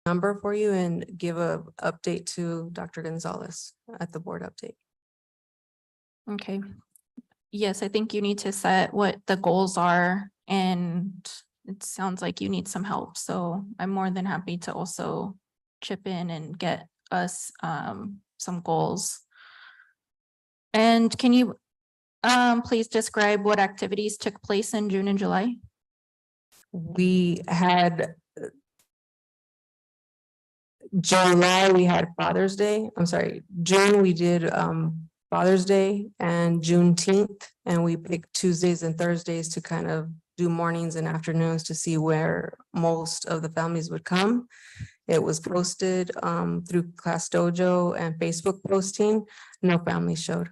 number for you and give a update to Dr. Gonzalez at the board update. Okay. Yes, I think you need to set what the goals are, and it sounds like you need some help. So I'm more than happy to also chip in and get us some goals. And can you please describe what activities took place in June and July? We had July, we had Father's Day. I'm sorry, June, we did Father's Day and Juneteenth. And we picked Tuesdays and Thursdays to kind of do mornings and afternoons to see where most of the families would come. It was posted through Class Dojo and Facebook posting. No families showed.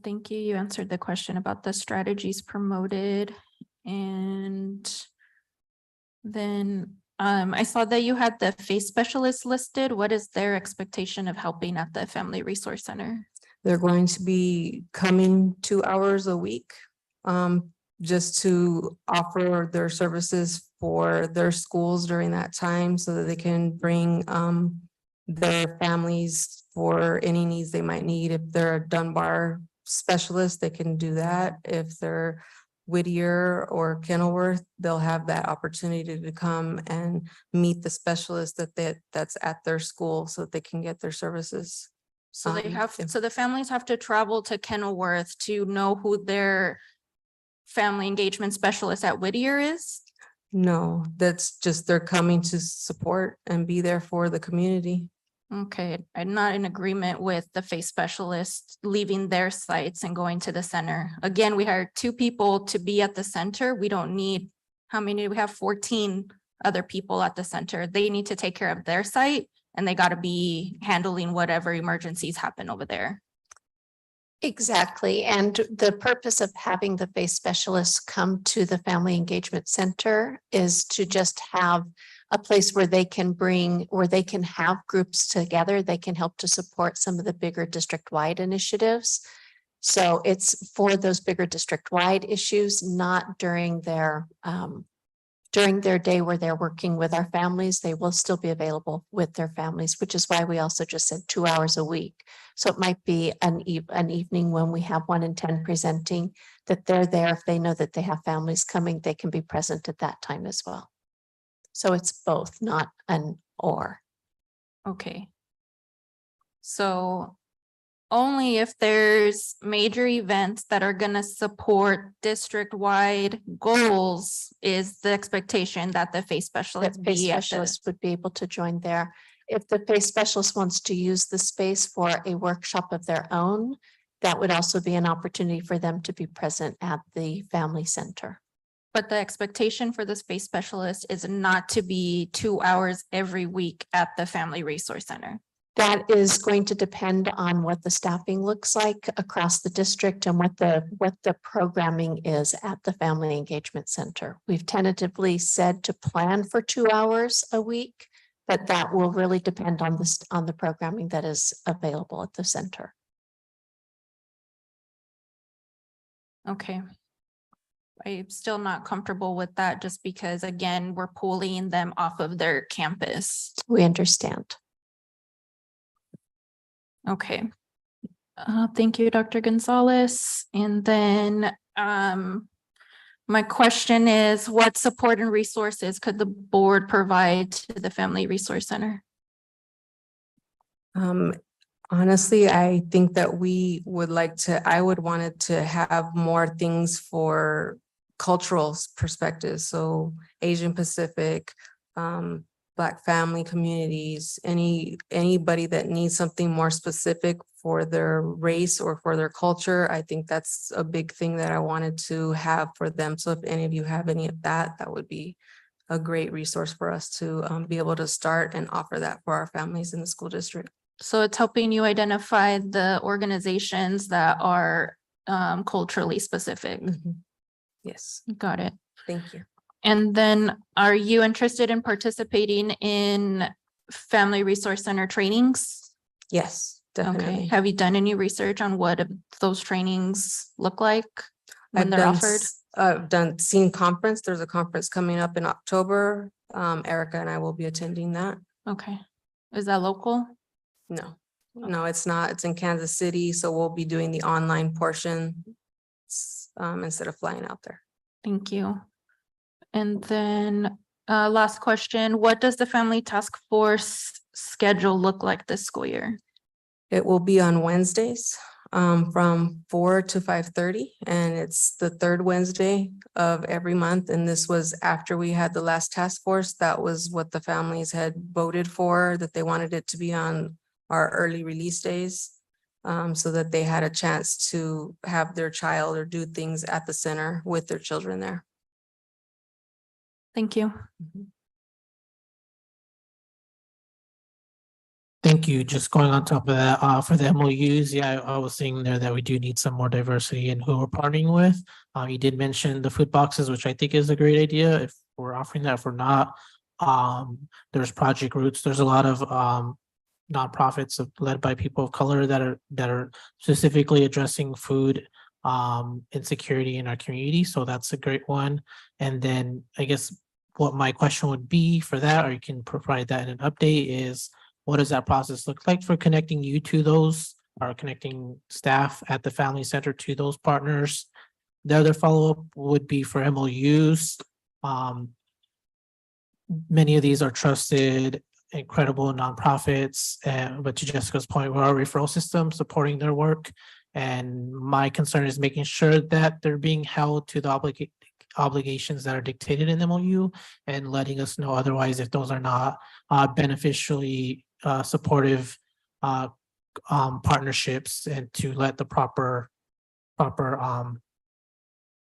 Thank you. You answered the question about the strategies promoted. And then I saw that you had the FACE specialist listed. What is their expectation of helping at the Family Resource Center? They're going to be coming 2 hours a week just to offer their services for their schools during that time so that they can bring their families for any needs they might need. If they're a lumbar specialist, they can do that. If they're Whittier or Kenilworth, they'll have that opportunity to come and meet the specialist that's at their school so that they can get their services. So so the families have to travel to Kenilworth to know who their family engagement specialist at Whittier is? No, that's just they're coming to support and be there for the community. Okay, I'm not in agreement with the FACE specialist leaving their sites and going to the center. Again, we hired 2 people to be at the center. We don't need, how many do we have? 14 other people at the center. They need to take care of their site and they got to be handling whatever emergencies happen over there. Exactly. And the purpose of having the FACE specialists come to the Family Engagement Center is to just have a place where they can have groups together. They can help to support some of the bigger district-wide initiatives. So it's for those bigger district-wide issues, not during their day where they're working with our families. They will still be available with their families, which is why we also just said 2 hours a week. So it might be an evening when we have 1 in 10 presenting, that they're there. If they know that they have families coming, they can be present at that time as well. So it's both, not an or. Okay. So only if there's major events that are going to support district-wide goals is the expectation that the FACE specialist would be able to join there. If the FACE specialist wants to use the space for a workshop of their own, that would also be an opportunity for them to be present at the family center. But the expectation for the FACE specialist is not to be 2 hours every week at the Family Resource Center. That is going to depend on what the staffing looks like across the district and what the programming is at the Family Engagement Center. We've tentatively said to plan for 2 hours a week, but that will really depend on the programming that is available at the center. Okay. I'm still not comfortable with that just because, again, we're pulling them off of their campus. We understand. Okay. Thank you, Dr. Gonzalez. And then my question is, what support and resources could the board provide to the Family Resource Center? Honestly, I think that I would want it to have more things for cultural perspectives. So Asian Pacific, Black family communities, anybody that needs something more specific for their race or for their culture. I think that's a big thing that I wanted to have for them. So if any of you have any of that, that would be a great resource for us to be able to start and offer that for our families in the school district. So it's helping you identify the organizations that are culturally specific. Mm-hmm. Yes. Got it. Thank you. And then are you interested in participating in Family Resource Center trainings? Yes, definitely. Okay. Have you done any research on what those trainings look like when they're offered? seen conference. There's a conference coming up in October. Erica and I will be attending that. Okay. Is that local? No, it's not. It's in Kansas City, so we'll be doing the online portion instead of flying out there. Thank you. And then last question, what does the Family Task Force schedule look like this school year? It will be on Wednesdays from 4 to 5:30, and it's the third Wednesday of every month. And this was after we had the last task force. That was what the families had voted for, that they wanted it to be on our early release days, so that they had a chance to have their child or do things at the center with their children there. Thank you. Thank you. Just going on top of that, for the MOUs, yeah, I was saying there that we do need some more diversity in who we're partnering with. You did mention the food boxes, which I think is a great idea. If we're offering that, if we're not, there's Project Roots. There's a lot of nonprofits led by people of color that are specifically addressing food insecurity in our community. So that's a great one. And then I guess what my question would be for that, or you can provide that in an update, is what does that process look like for connecting you to those, or connecting staff at the family center to those partners? The other follow-up would be for MOUs. Many of these are trusted, incredible nonprofits, but to Jessica's point, we're our referral system supporting their work. And my concern is making sure that they're being held to the obligations that are dictated in the MOU, and letting us know otherwise if those are not beneficially supportive partnerships, and to let the proper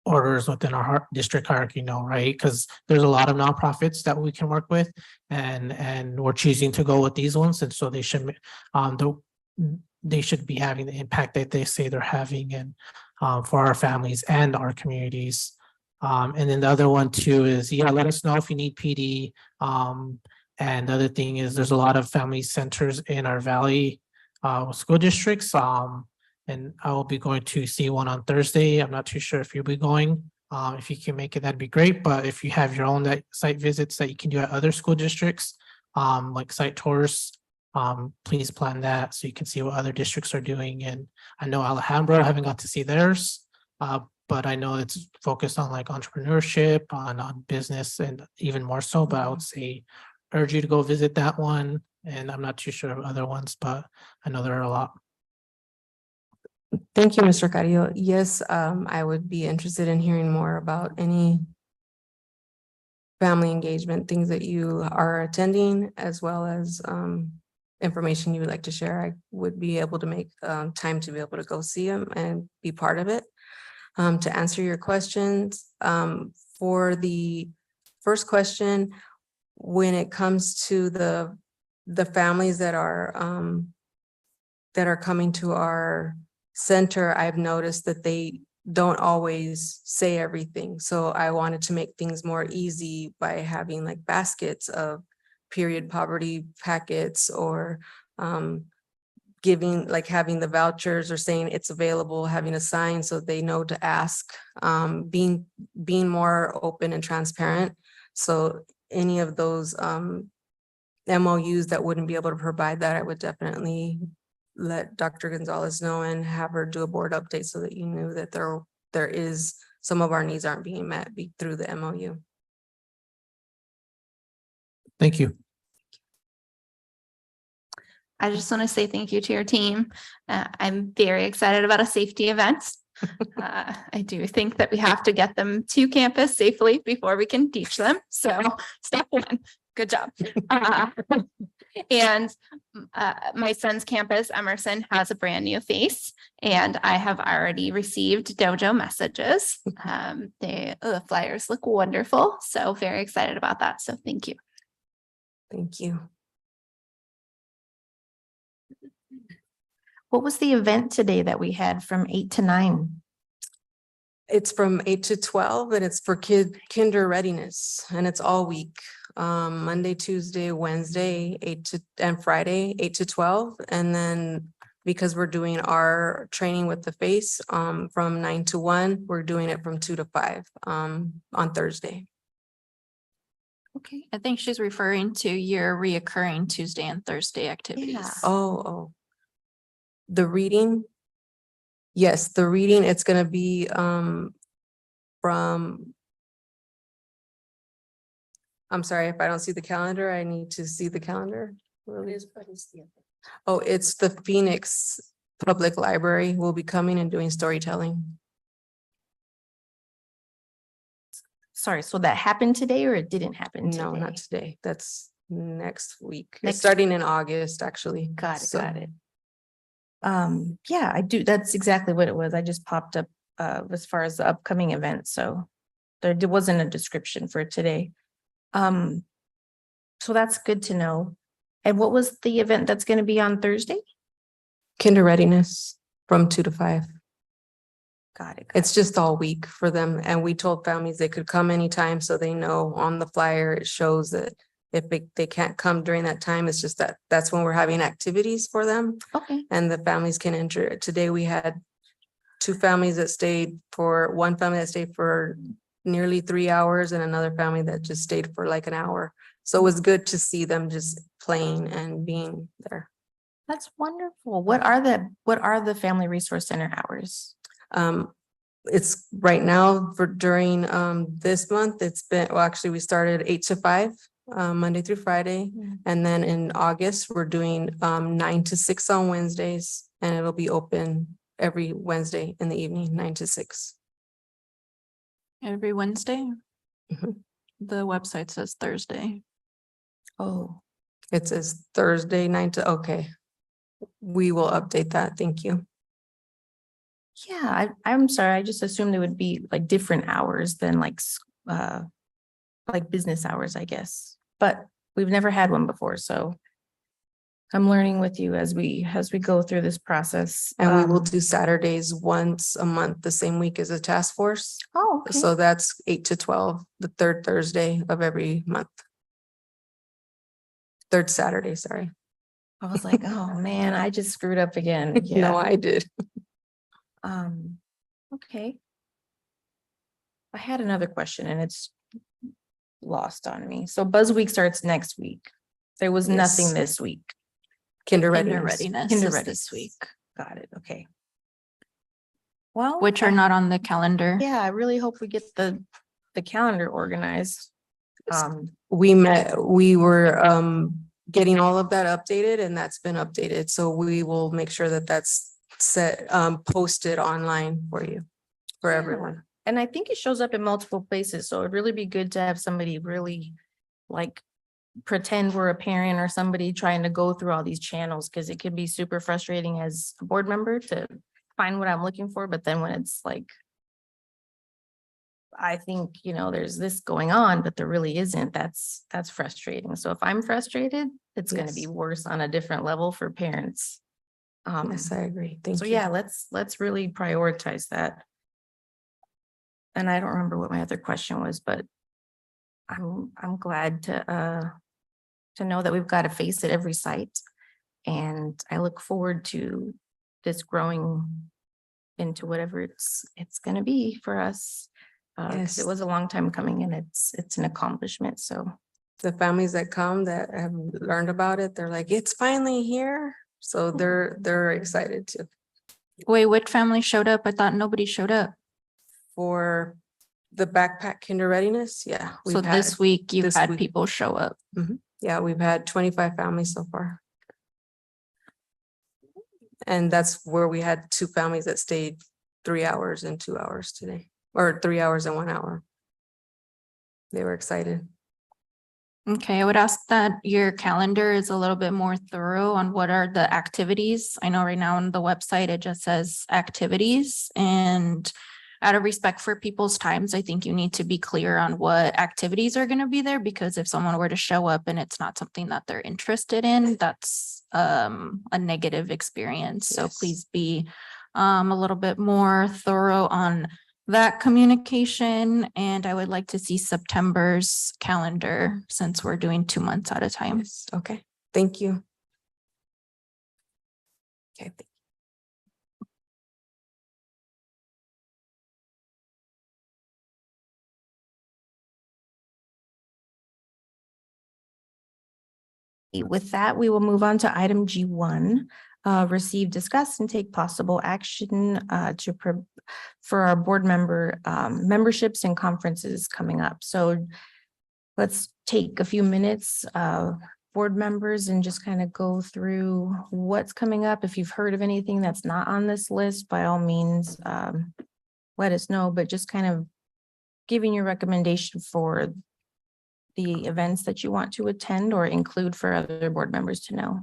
orders within our district hierarchy know, right? Because there's a lot of nonprofits that we can work with, and we're choosing to go with these ones, and so they should be having the impact that they say they're having, and for our families and our communities. And then the other one too is, yeah, let us know if you need PD. And the other thing is, there's a lot of family centers in our Valley school districts. And I will be going to see one on Thursday. I'm not too sure if you'll be going. If you can make it, that'd be great. But if you have your own site visits that you can do at other school districts, like site tours, please plan that so you can see what other districts are doing. And I know Alhambra, I haven't got to see theirs, but I know it's focused on like entrepreneurship, on business, and even more so. But I would say urge you to go visit that one. And I'm not too sure of other ones, but I know there are a lot. Thank you, Mr. Carrillo. Yes, I would be interested in hearing more about any family engagement, things that you are attending, as well as information you would like to share. I would be able to make time to be able to go see them and be part of it. To answer your questions, for the first question, when it comes to the families that are coming to our center, I've noticed that they don't always say everything. So I wanted to make things more easy by having like baskets of period poverty packets, or having the vouchers, or saying it's available, having a sign so they know to ask, being more open and transparent. So any of those MOUs that wouldn't be able to provide that, I would definitely let Dr. Gonzalez know and have her do a board update, so that you knew that there is some of our needs aren't being met through the MOU. Thank you. I just want to say thank you to your team. I'm very excited about a safety event. I do think that we have to get them to campus safely before we can teach them. So step one, good job. And my son's campus, Emerson, has a brand new face, and I have already received dojo messages. The flyers look wonderful. So very excited about that. So thank you. Thank you. What was the event today that we had from 8 to 9? It's from 8 to 12, and it's for kinder readiness, and it's all week. Monday, Tuesday, Wednesday, and Friday, 8 to 12. And then because we're doing our training with the face from 9 to 1. We're doing it from 2 to 5 on Thursday. Okay, I think she's referring to your reoccurring Tuesday and Thursday activities. Oh. The reading? Yes, the reading, it's gonna be from. I'm sorry, if I don't see the calendar, I need to see the calendar. Oh, it's the Phoenix Public Library will be coming and doing storytelling. Sorry, so that happened today or it didn't happen today? No, not today. That's next week. It's Next starting in August, actually. Got it, So- got it. Yeah, I do. That's exactly what it was. I just popped up as far as the upcoming event, so there wasn't a description for today. So that's good to know. And what was the event that's going to be on Thursday? Kinder readiness from 2 to 5. Got it. It's just all week for them. And we told families they could come anytime, so they know on the flyer, it shows that if they can't come during that time, it's just that that's when we're having activities for them Okay, and the families can enter. Today, we had one family that stayed for nearly 3 hours and another family that just stayed for like an hour. So it was good to see them just playing and being there. that's wonderful. What are the Family Resource Center hours? It's right now for during this month, it's been, well, actually, we started 8 to 5, Monday through Friday. Mm. And then in August, we're doing 9 to 6 on Wednesdays, and it'll be open every Wednesday in the evening, 9 to 6. Every Wednesday? Mhm. The website says Thursday. Oh, It says Thursday 9 to, okay. We will update that. Thank you. yeah, I'm sorry. I just assumed it would be like different hours than like business hours, I guess. But we've never had one before, so I'm learning with you as we go through this process. And we will do Saturdays once a month, the same week as a task force. Oh, okay. So that's 8 to 12, the third Thursday of every month. Third Saturday, sorry. I was like, oh man, I just screwed up again. No, Yeah. I did. Okay. I had another question and it's lost on me. So Buzz Week starts next week. There was nothing Yes. this week. Kinder Kinder readiness. readiness Kinder is readiness. this week, Got it. Okay. Well, which are not on the calendar. Yeah, I really hope we get the calendar organized. We were getting all of that updated and that's been updated. So we will make sure that that's set, posted online for you, for Yeah. everyone. And I think it shows up in multiple places, so it'd really be good to have somebody really like pretend we're a parent or somebody trying to go through all these channels, because it can be super frustrating as a board member to find what I'm looking for, but then when it's like, I think, there's this going on, but there really isn't, that's frustrating. So if I'm frustrated, it's gonna be Yes. worse on a different level for parents. Yes, I agree. Thank So you. yeah, let's really prioritize that. And I don't remember what my other question was, but I'm glad to know that we've got a face at every site. And I look forward to this growing into whatever it's gonna be for us. 'Cause Yes. it was a long time coming and it's an accomplishment, so. The families that come that have learned about it, they're like, it's finally here. So they're excited too. Wait, what family showed up? I thought nobody showed up. For the backpack kinder readiness, yeah. So we've had- this week you've this had week. people show up. Yeah, we've had 25 families so far. And that's where we had 2 families that stayed 3 hours and 2 hours today, or 3 hours and 1 hour. They were excited. Okay, I would ask that your calendar is a little bit more thorough on what are the activities. I know right now on the website, it just says activities, and out of respect for people's times, I think you need to be clear on what activities are going to be there, because if someone were to show up and it's not something that they're interested in, that's a negative experience. So Yes. please be a little bit more thorough on that communication. And I would like to see September's calendar since we're doing 2 months at a time. Yes, okay, thank you. Okay, With that, we will move on to item G1. Receive, discuss, and take possible action for our board member memberships and conferences coming up. So let's take a few minutes, board members, and just kind of go through what's coming up. If you've heard of anything that's not on this list, by all means, let us know, but just kind of giving your recommendation for the events that you want to attend or include for other board members to know.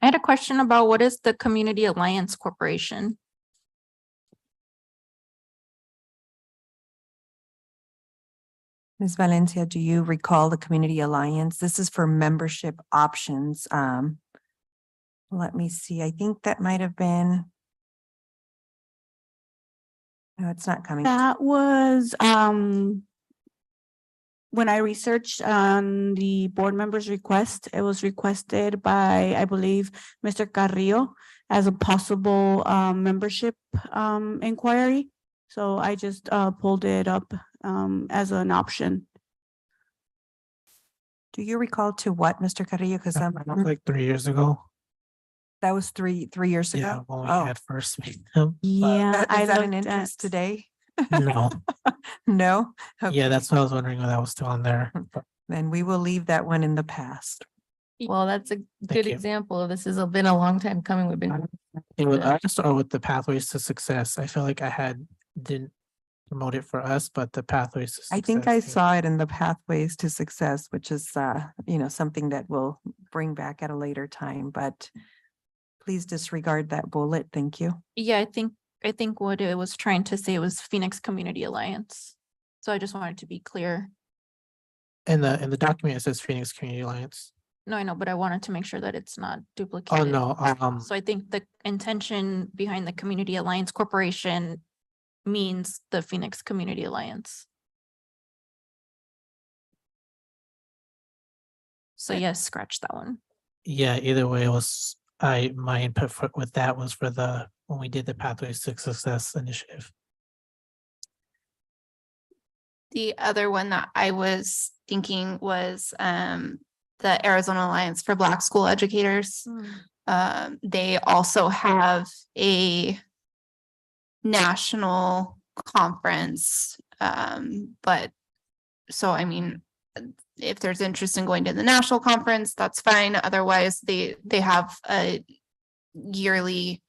I had a question about what is the Community Alliance Corporation? Ms. Valencia, do you recall the Community Alliance? This is for membership options. Let me see. I think that might have been. No, it's not coming. That was, when I researched on the board members' request, it was requested by, I believe, Mr. Carrillo as a possible membership inquiry. So I just pulled it up as an option. Do you recall to what, Mr. Carrillo? Because Like 3 years ago. that was three years Yeah, ago. when we Oh, had first met them. Yeah, is that an looked interest at- today? No, No? yeah, Okay. that's what I was wondering, if that was still on there. But Then we will leave that one in the past. Well, that's a good you. example of this. Has been a long time coming. We've been. with Yeah. us or with the Pathways to Success, I feel like didn't promote it for us, but the Pathways to Success. I think I yeah. saw it in the Pathways to Success, which is, something that we'll bring back at a later time, but please disregard that bullet. Thank you. Yeah, I think what it was trying to say was Phoenix Community Alliance. So I just wanted to be clear. In the document, it says Phoenix Community Alliance. No, I know, but I wanted to make sure that it's not Oh, duplicated. no, So I think the intention behind the Community Alliance Corporation means the Phoenix Community Alliance. So yes, scratch that one. yeah, either way, it was, my input with that was for when we did the Pathways to Success initiative. The other one that I was thinking was the Arizona Alliance for Black School Educators. They also have a national conference. But so, I mean, if there's interest in going to the national conference, that's fine. Otherwise, they have a yearly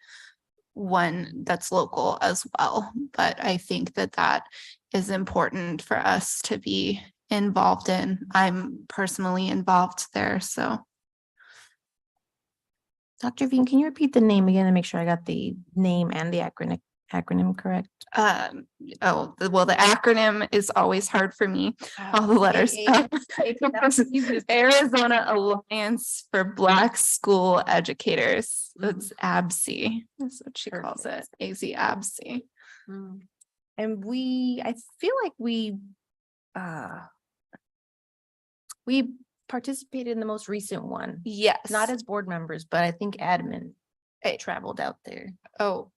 one that's local as well. But I think that that is important for us to be involved in. I'm personally involved there, so. Dr. Veen, can you repeat the name again and make sure I got the name and the acronym correct? Well, the acronym is always hard for me, all the letters. Arizona Alliance for Black School Educators. That's ABSE. That's what she calls it. ABSE. And I feel like we participated in the most recent one, Yes. not as board members, but I think admin traveled out there. Oh,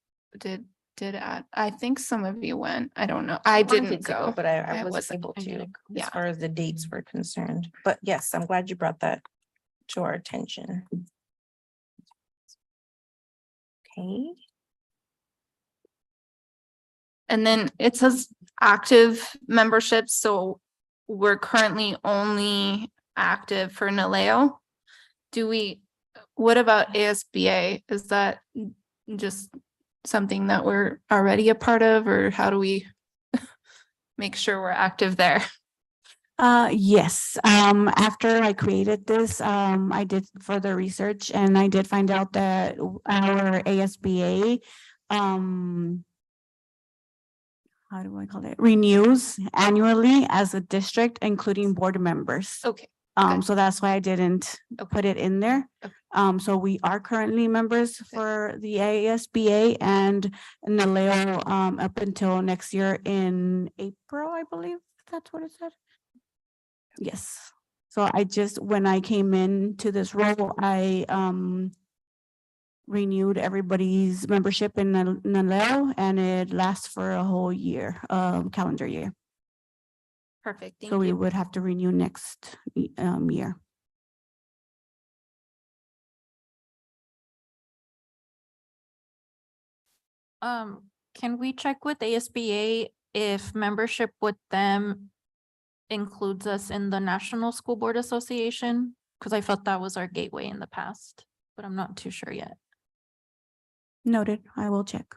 I think some of you went. I don't know. I didn't go. But I I wasn't wasn't. able I to, didn't as Yeah. far as the dates were concerned. But yes, I'm glad you brought that to our attention. Okay. And then it says active memberships, so we're currently only active for NALEO. What about ASBA? Is that just something that we're already a part of, or how do we make sure we're active there? Yes, after I created this, I did further research and I did find out that our ASBA, how do I call it? Renews annually as a district, including board members. Okay. good. So that's why I didn't Okay. put it in there. Okay. So we are currently members for the ASBA and NALEO, up until next year in April, I believe that's what it said. Yes. So when I came into this role, I renewed everybody's membership in NALEO, and it lasts for a whole year, calendar year. Perfect. Thank So we you. would have to renew next year. Can we check with ASBA if membership with them includes us in the National School Board Association? Because I felt that was our gateway in the past, but I'm not too sure yet. Noted. I will check.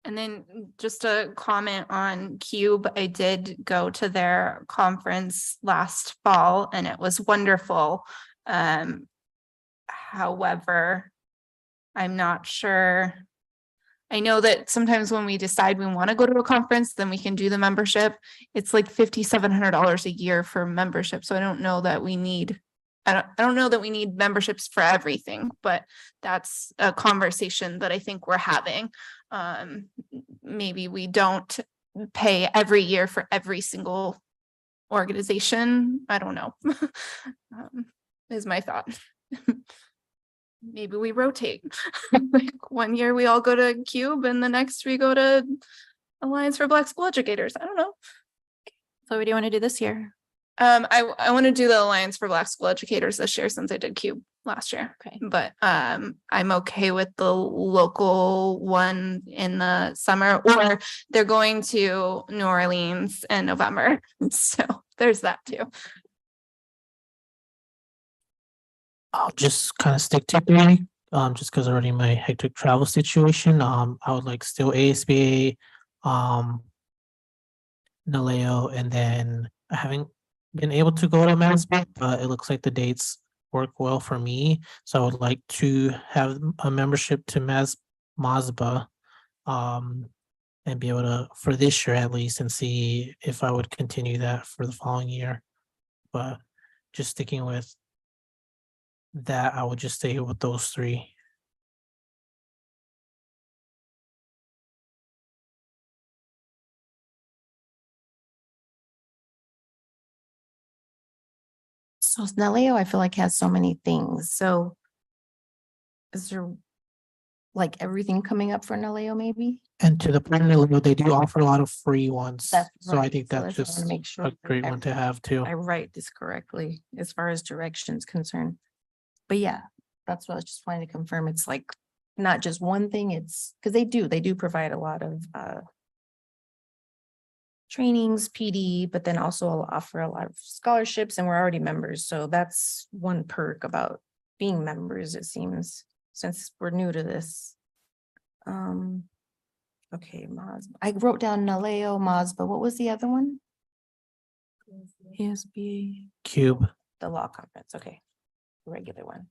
And then just a comment on Cube, I did go to their conference last fall and it was wonderful. However, I'm not sure. I know that sometimes when we decide we want to go to a conference, then we can do the membership. It's like $5,700 a year for membership. So I don't know that we need, I don't know that we need memberships for everything, but that's a conversation that I think we're having. Maybe we don't pay every year for every single organization. I don't know. Is my thought. Maybe we rotate. Like 1 year we all go to Cube and the next we go to Alliance for Black School Educators. I don't know. So what do you want to do this year? I want to do the Alliance for Black School Educators this year since I did Cube last year. Okay. But I'm okay with the local one in the summer, or they're going to New Orleans in November. So there's that too. I'll just kind of stick to three, just because already my hectic travel situation. I would like still ASBA, Naleo, and then I haven't been able to go to MASBA, but it looks like the dates work well for me. So I would like to have a membership to MASBA, and be able to, for this year at least, and see if I would continue that for the following year. But just sticking with that, I would just stay with those three. So Snellio, I feel like has so many things. So is there like everything coming up for Naleo maybe? And to the point, they do offer a lot of free ones. That's So I right. think So that's that's what I wanna just make sure a that great one to have too. I write this correctly as far as directions concerned. But yeah, that's what I was just wanting to confirm. It's like not just one thing, it's because they do provide a lot of trainings, PD, but then also offer a lot of scholarships, and we're already members. So that's one perk about being members, it seems, since we're new to this. Okay, MASBA. I wrote down Naleo, MASBA. What was the other one? ASBA. Cube. The law conference. Okay. The regular one.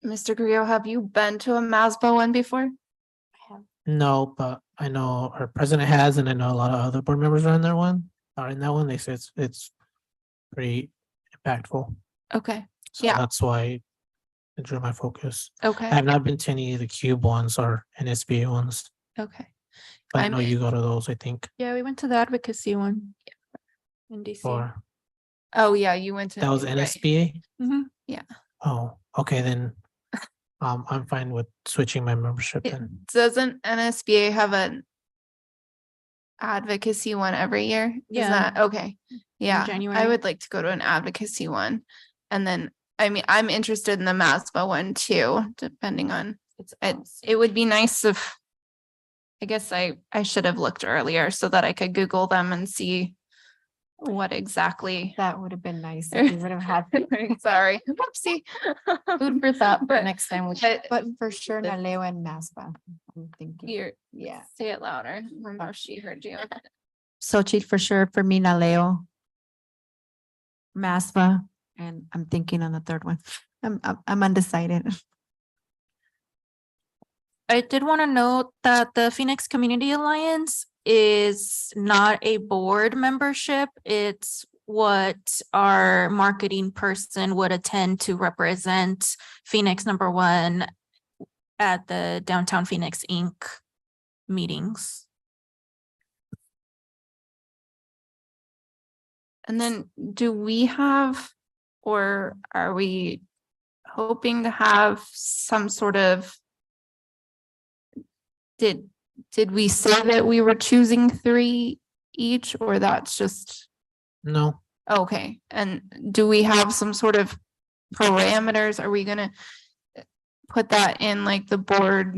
Mr. Grillo, have you been to a MASBA one before? No, but I know our president has, and I know a lot of other board members are in that one. They say it's pretty impactful. Okay, So Yeah. that's why it drew my focus. I okay, have not been to any of the Cube ones or NSBA ones, okay. but I I'm know you go to those, I think, Yeah, we went to the advocacy one in DC. or Oh, yeah, you went to. that was right. NSBA? Mhm. Oh, okay, then I'm fine with switching my membership It then. doesn't NSBA have an advocacy one every year? Is Yeah. that okay? Yeah, I January. would like to go to an advocacy one. And then, I mean, I'm interested in the MASBA one too, depending on, it would be nice if, I guess I should have looked earlier so that I could Google them and see what exactly. That would have been nice if we would have had Sorry, whoopsie. food for thought for But- next time. But for sure, the- Naleo and MASBA. I'm thinking. Here, Yeah. say it louder. Remember she heard you. Sochi for sure, for me, Naleo. MASBA, and I'm thinking on the third one. I'm undecided. I did want to note that the Phoenix Community Alliance is not a board membership. It's what our marketing person would attend to represent Phoenix #1 at the Downtown Phoenix Inc. meetings. And then do we have, or are we hoping to have some sort of, did we say that we were choosing 3 each, or that's just, No, Okay, and do we have some sort of parameters? Are we gonna put that in like the board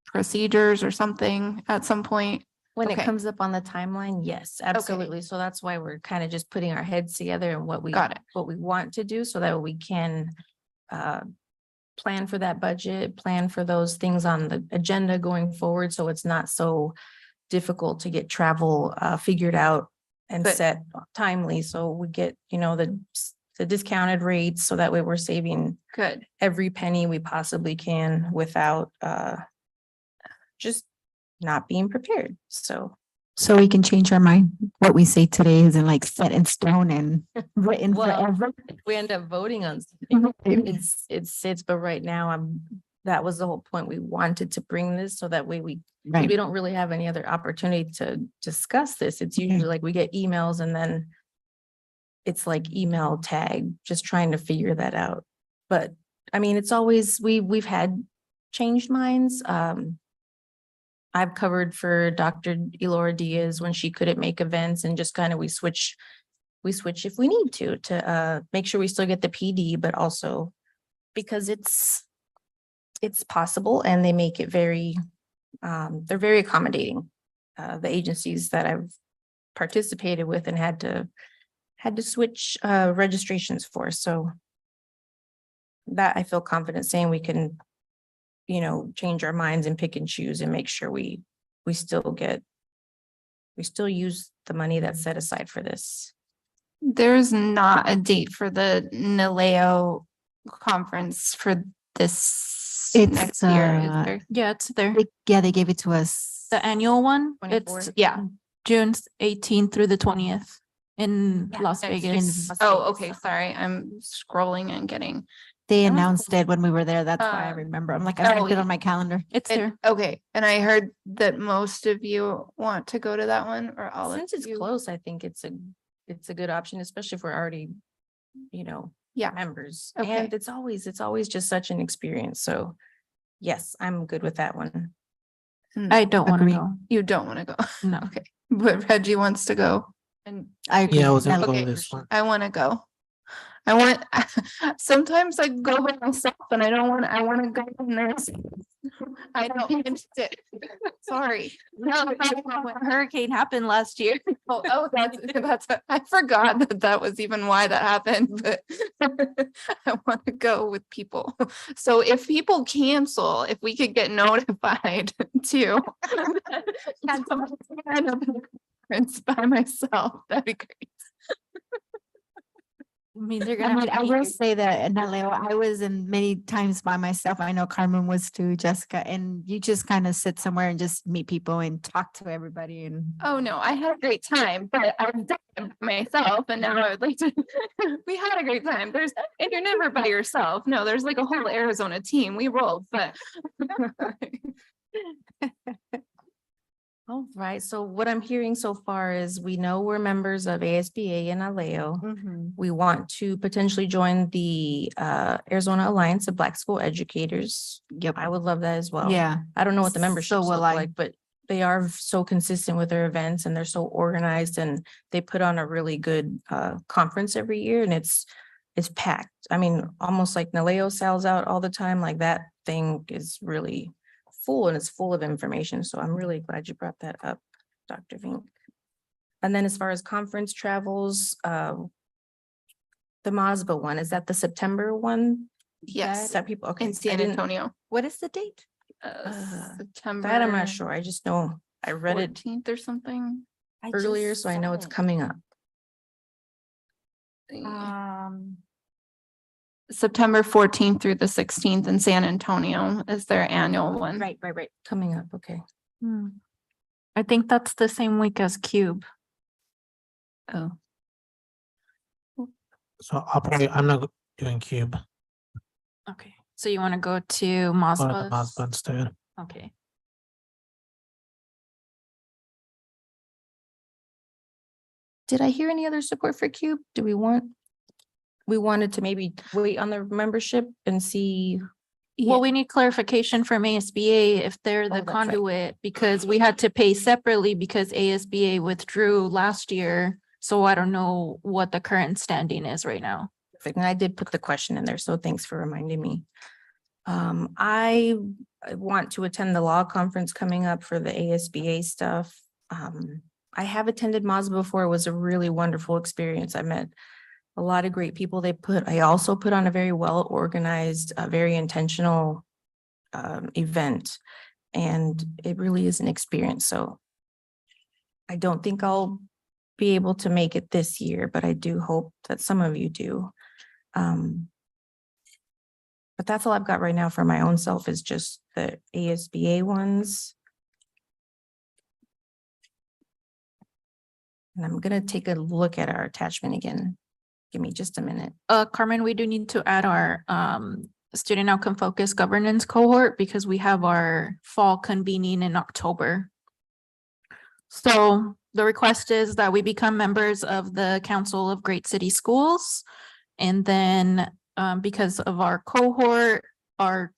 procedures or something at some point? When it Okay. comes up on the timeline, yes, absolutely. So that's why we're kind of just putting our heads together and Got it. what we want to do so that we can plan for that budget, plan for those things on the agenda going forward. So it's not so difficult to get travel figured out and Good. set timely. So we get, the discounted rates so that way we're saving Good. every penny we possibly can without just not being prepared. So So we can change our mind. What we say today isn't like set in stone and written Well, forever. if we end up voting on something, it sits, but right now that was the whole point. We wanted to bring this so that way we don't really have any other opportunity to discuss this. It's usually like we get emails and then it's like email tag, just trying to figure that out. But I mean, it's always, we've had changed minds. I've covered for Dr. Elora Diaz when she couldn't make events and just kind of we switch if we need to make sure we still get the PD, but also because it's possible and they make it very, they're very accommodating. The agencies that I've participated with and had to switch registrations for. So that I feel confident saying we can, change our minds and pick and choose and make sure we still use the money that's set aside for this. There's not a date for the NALEO conference for this It's, next year, is there? Yeah, it's there. They gave it to us. The annual one, 24? it's, June 18th through the 20th in Las Next Vegas. Las Oh, Vegas. okay, sorry, I'm scrolling and getting. They Oh. announced it when we were there. That's why I remember. I'm like, I marked it on my calendar. It's there. Okay, and I heard that most of you want to go to that one or all of Since it's you? close, I think it's a good option, especially if we're already, Yeah. members. Okay. And it's always just such an experience. So yes, I'm good with that one. I don't want to Agreed. go. You don't want to go. No. Okay, but Reggie wants to go. And I agree. Yeah, I was gonna Now- go Okay. to this one. I want to go. Sometimes I go by myself and I want to go in there. I don't, sorry. No, When hurricane happened last year. that's, I forgot that was even why that happened, but I want to go with people. So if people cancel, if we could get notified too. By myself, that'd be great. I mean, they're I gonna. mean, have I to will be- say that in LA, I was in many times by myself. I know Carmen was too, Jessica, and you just kind of sit somewhere and just meet people and talk to everybody and. Oh, no, I had a great time, but I've done it myself and now I would like to, we had a great time. And you're never by yourself. No, there's like a whole Arizona team. We rolled, but. All right. So what I'm hearing so far is we know we're members of ASBA and ALEO. We want to potentially join the Arizona Alliance of Black School Educators. Yep. I would love that as well. Yeah. I don't know what the So memberships will look I. like, but they are so consistent with their events and they're so organized and they put on a really good conference every year and it's packed. I mean, almost like NALEO sells out all the time. Like that thing is really full and it's full of information. So I'm really glad you brought that up, Dr. Vink. And then as far as conference travels, the MASBA one, is that the September one? Yes, Is that people, okay. in I San didn't- Antonio. What is the date? September. That I'm not sure. I just know I read it 14th or something. earlier, so I know it's coming up. September 14th through the 16th in San Antonio is their annual one. Right. Coming up, okay. Hmm. I think that's the same week as Cube. Oh, So I'm not doing Cube, Okay. So you want to go to go to the Mazda? Mazda instead. Okay. Did I hear any other support for Cube? We wanted to maybe wait on the membership and see. Well, we need clarification from ASBA if they're Oh, the that's right. conduit, because we had to pay separately because ASBA withdrew last year So I don't know what the current standing is right now. And I did put the question in there, so thanks for reminding me. I want to attend the law conference coming up for the ASBA stuff. I have attended MASBA before. It was a really wonderful experience. I met a lot of great people. I also put on a very well organized, very intentional event. And it really is an experience. So I don't think I'll be able to make it this year, but I do hope that some of you do. But that's all I've got right now for my own self, is just the ASBA ones. And I'm gonna take a look at our attachment again. Give me just a minute. Carmen, we do need to add our student outcome focused governance cohort because we have our fall convening in October. So the request is that we become members of the Council of Great City Schools. And then because of our cohort, our